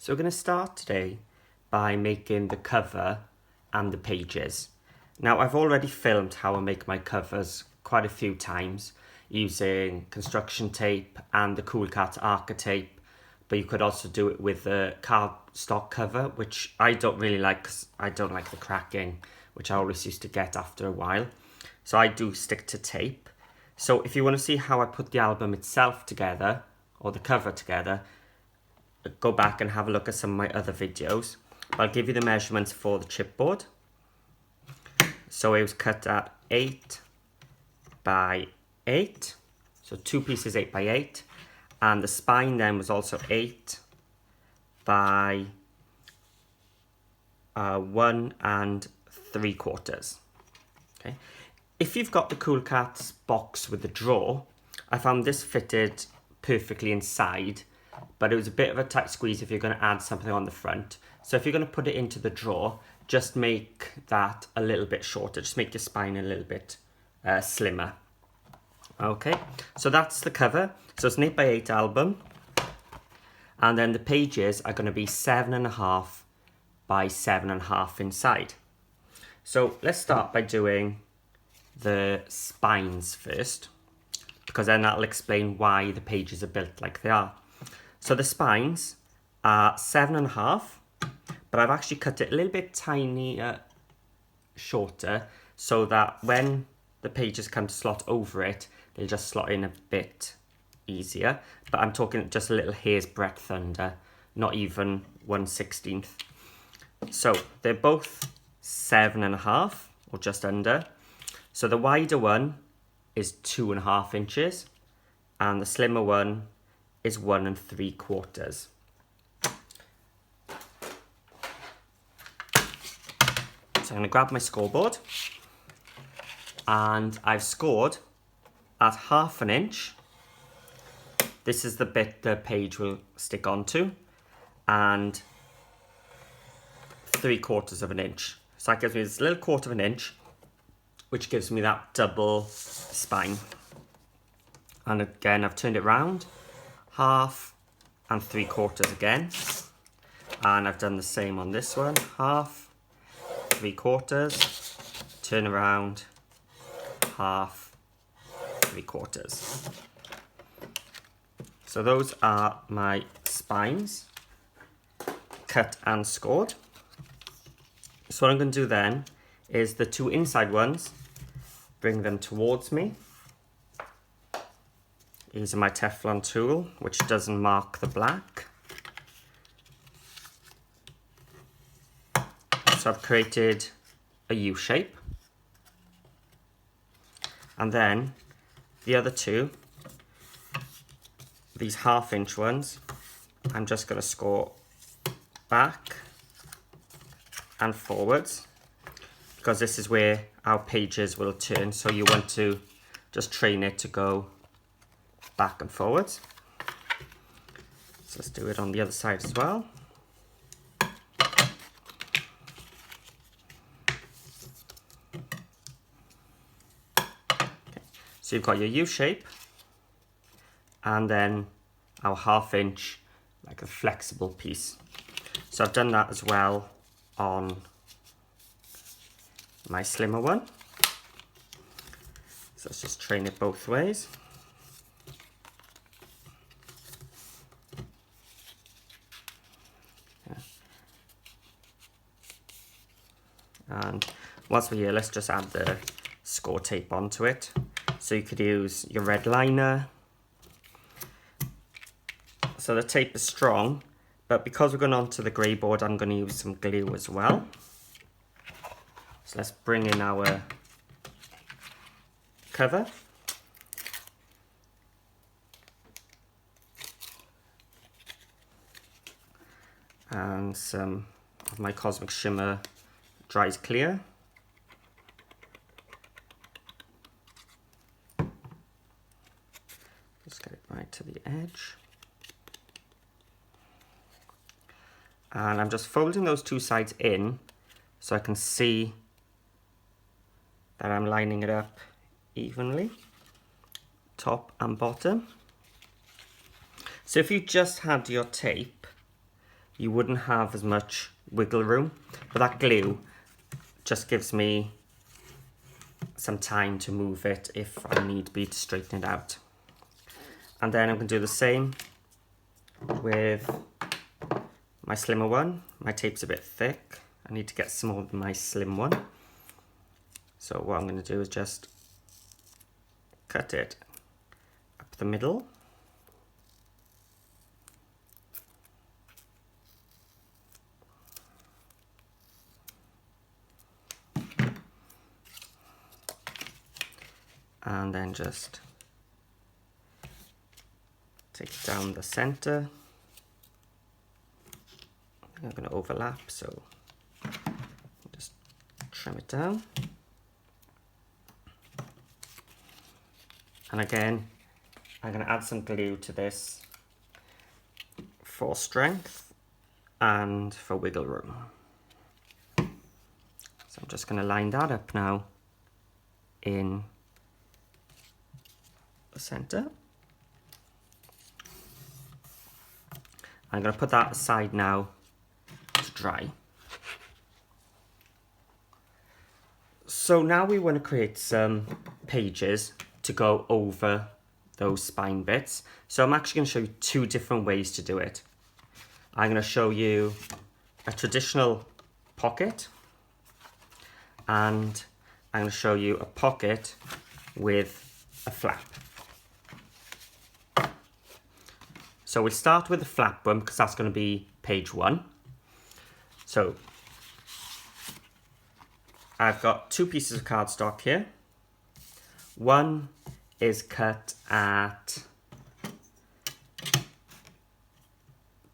So we're going to start today by making the cover and the pages. Now I've already filmed how I make my covers quite a few times using construction tape and the Cool Katz Arca tape, but you could also do it with the cardstock cover, which I don't really like because I don't like the cracking, which I always used to get after a while. So I do stick to tape. So if you want to see how I put the album itself together, or the cover together, go back and have a look at some of my other videos. I'll give you the measurements for the chipboard. So it was cut at 8 by 8, so two pieces 8 by 8, and the spine then was also 8 by 1 3/4. Okay. If you've got the Cool Katz box with the drawer, I found this fitted perfectly inside, but it was a bit of a tight squeeze if you're going to add something on the front. So if you're going to put it into the drawer, just make that a little bit shorter. Just make your spine a little bit slimmer. Okay, so that's the cover. So it's an 8 by 8 album. And then the pages are going to be 7.5 by 7.5 inside. So let's start by doing the spines first, because then that'll explain why the pages are built like they are. So the spines are 7.5, but I've actually cut it a little bit tinier, shorter, so that when the pages come to slot over it, they'll just slot in a bit easier. But I'm talking just a little hair's breadth under, not even 1/16. So they're both 7.5 or just under. So the wider one is 2.5 inches, and the slimmer one is 1 3/4. So I'm going to grab my scoreboard, and I've scored at 1/2 inch. This is the bit the page will stick onto, and 3/4 inch. So that gives me this little 1/4 inch, which gives me that double spine. And again, I've turned it round, 1/2 and 3/4 again. And I've done the same on this one, 1/2, 3/4, turn around, 1/2, 3/4. So those are my spines, cut and scored. So what I'm going to do then is the two inside ones, bring them towards me. Using my Teflon tool, which doesn't mark the black. So I've created a U shape. And then the other two, these 1/2 inch ones, I'm just going to score back and forwards, because this is where our pages will turn. So you want to just train it to go back and forwards. So let's do it on the other side as well. Okay. So you've got your U shape, and then our 1/2 inch, like a flexible piece. So I've done that as well on my slimmer one. So let's just train it both ways. And once we're here, let's just add the score tape onto it. So you could use your red liner. So the tape is strong, but because we're going on to the grey board, I'm going to use some glue as well. So let's bring in our cover. And some of my Cosmic Shimmer dries clear. Just get it right to the edge. And I'm just folding those two sides in so I can see that I'm lining it up evenly, top and bottom. So if you just had your tape, you wouldn't have as much wiggle room, but that glue just gives me some time to move it if I need be to straighten it out. And then I'm going to do the same with my slimmer one. My tape's a bit thick. I need to get smaller than my slim one. So what I'm going to do is just cut it up the middle. And then just take it down the center. I'm going to overlap, so just trim it down. And again, I'm going to add some glue to this for strength and for wiggle room. So I'm just going to line that up now in the center. I'm going to put that aside now to dry. So now we want to create some pages to go over those spine bits. So I'm actually going to show you two different ways to do it. I'm going to show you a traditional pocket, and I'm going to show you a pocket with a flap. So we'll start with the flap one because that's going to be page 1. So I've got 2 pieces of cardstock here. One is cut at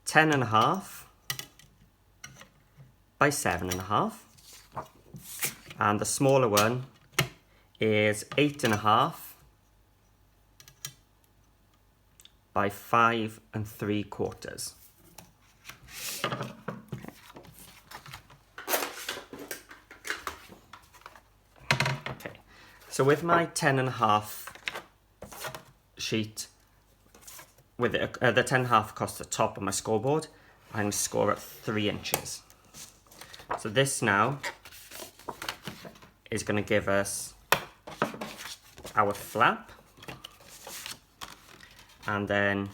10.5 by 7.5, and the smaller one is 8.5 by 5 3/4. Okay, so with my 10.5 sheet, with it, the 10.5 across the top of my scoreboard, I'm going to score at 3 inches. So this now is going to give us our flap. And then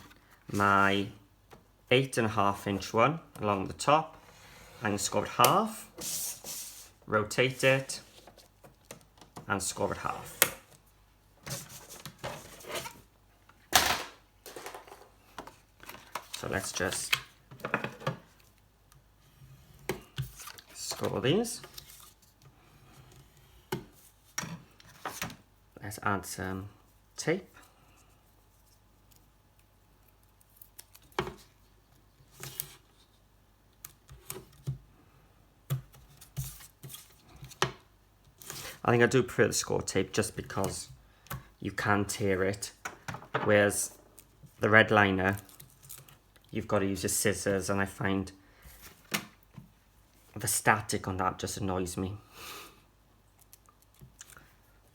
my 8.5 inch one along the top, I'm going to score it half, rotate it, and score it half. So let's just score these. Let's add some tape. I think I do prefer the score tape just because you can tear it, whereas the red liner, you've got to use your scissors, and I find the static on that just annoys me.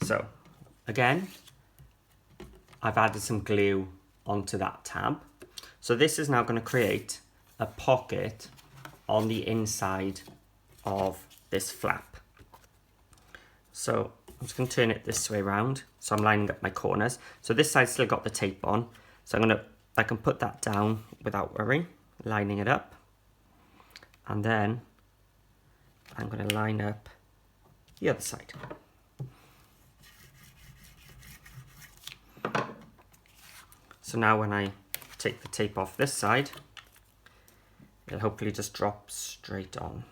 So again, I've added some glue onto that tab. So this is now going to create a pocket on the inside of this flap. So I'm just going to turn it this way around. So I'm lining up my corners. So this side's still got the tape on. So I can put that down without worrying, lining it up. And then I'm going to line up the other side. So now when I take the tape off this side, it'll hopefully just drop straight on.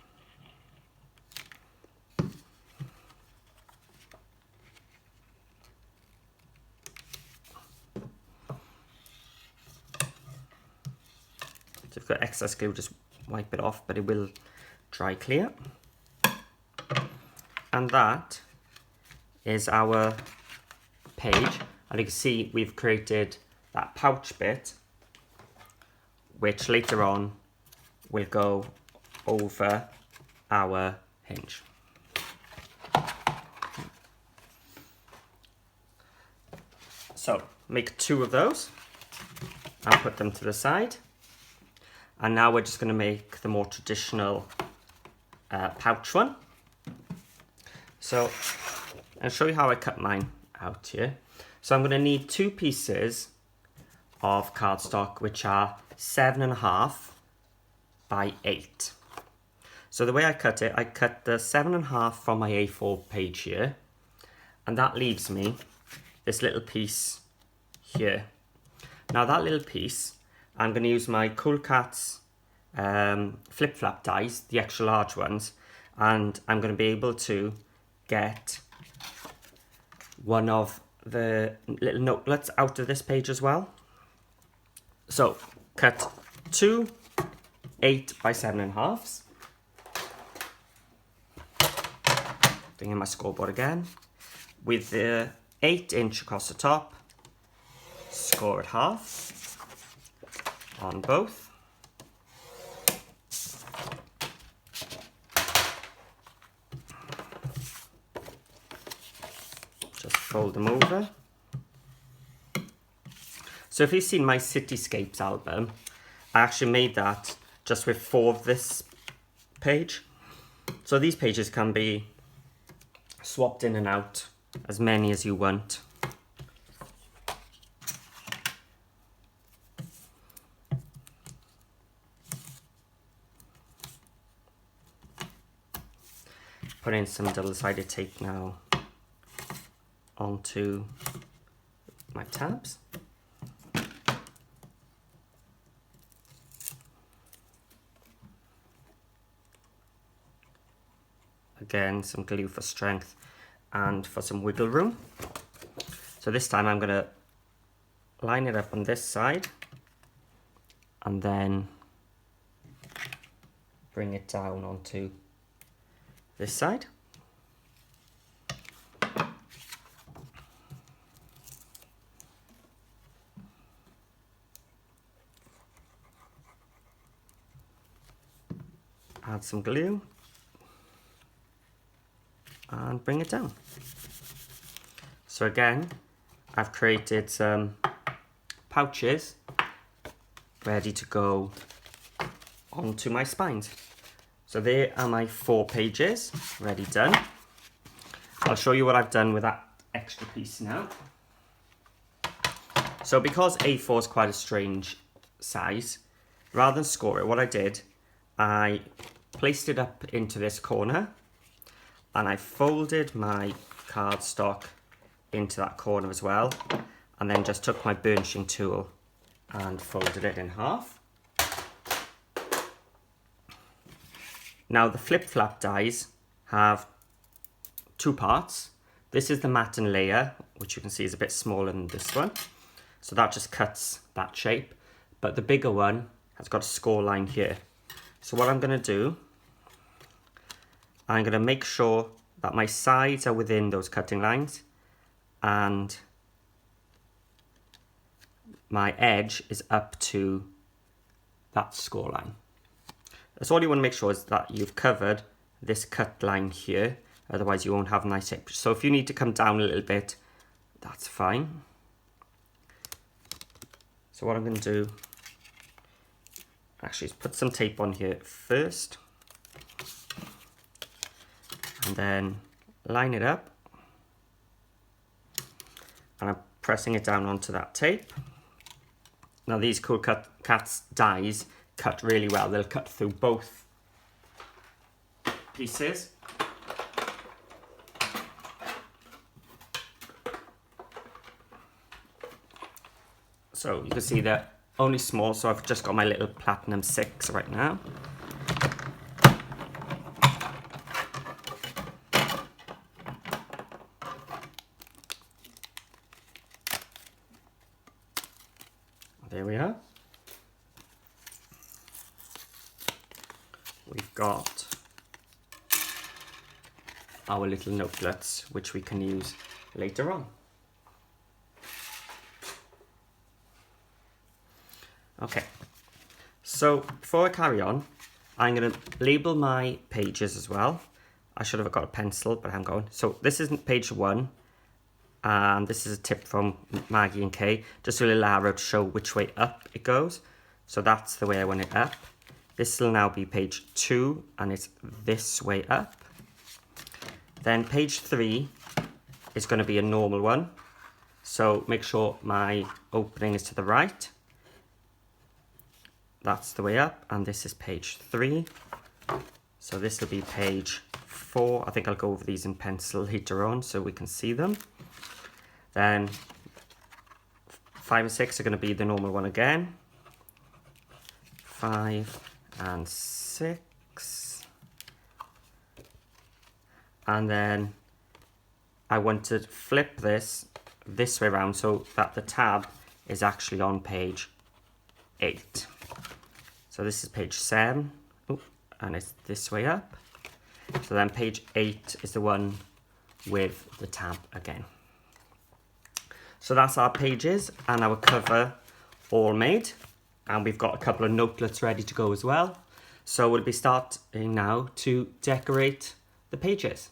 So if you've got excess glue, just wipe it off, but it will dry clear. And that is our page. And you can see we've created that pouch bit, which later on will go over our hinge. So make 2 of those and put them to the side. And now we're just going to make the more traditional pouch one. So I'll show you how I cut mine out here. So I'm going to need 2 pieces of cardstock, which are 7.5 by 8. So the way I cut it, I cut the 7.5 from my A4 page here, and that leaves me this little piece here. Now that little piece, I'm going to use my Cool Katz flip-flap dies, the extra large ones, and I'm going to be able to get one of the little notelets out of this page as well. So cut 2 8 by 7.5s. Bring in my scoreboard again. With the 8-inch across the top, score at half on both. Just fold them over. So if you've seen my Cityscapes album, I actually made that just with 4 of this page. So these pages can be swapped in and out, as many as you want. Put in some double-sided tape now onto my tabs. Again, some glue for strength and for some wiggle room. So this time I'm going to line it up on this side and then bring it down onto this side. Add some glue and bring it down. So again, I've created some pouches ready to go onto my spines. So there are my 4 pages ready done. I'll show you what I've done with that extra piece now. So because A4 is quite a strange size, rather than score it, what I did, I placed it up into this corner and I folded my cardstock into that corner as well, and then just took my burnishing tool and folded it in half. Now the flip-flap dies have 2 parts. This is the matten layer, which you can see is a bit smaller than this one. So that just cuts that shape. But the bigger one has got a score line here. So what I'm going to do, I'm going to make sure that my sides are within those cutting lines and my edge is up to that score line. That's all you want to make sure is that you've covered this cut line here, otherwise you won't have nice shape. So if you need to come down a little bit, that's fine. So what I'm going to do actually is put some tape on here first and then line it up, and I'm pressing it down onto that tape. Now these Cool Katz dies cut really well. They'll cut through both pieces. So you can see they're only small, so I've just got my little Platinum 6 right now. There we are. We've got our little notelets, which we can use later on. Okay, so before I carry on, I'm going to label my pages as well. I should have got a pencil, but I'm going. So this is page 1, and this is a tip from Maggie and Kay, just a little arrow to show which way up it goes. So that's the way I want it up. This will now be page 2 and it's this way up. Then page 3 is going to be a normal one. So make sure my opening is to the right. That's the way up, and this is page 3. So this will be page 4. I think I'll go over these in pencil later on so we can see them. Then 5 and 6 are going to be the normal one again. 5 and 6. And then I want to flip this way around so that the tab is actually on page 8. So this is page 7, and it's this way up. So then page 8 is the one with the tab again. So that's our pages and our cover all made. And we've got a couple of notelets ready to go as well. So we'll be starting now to decorate the pages.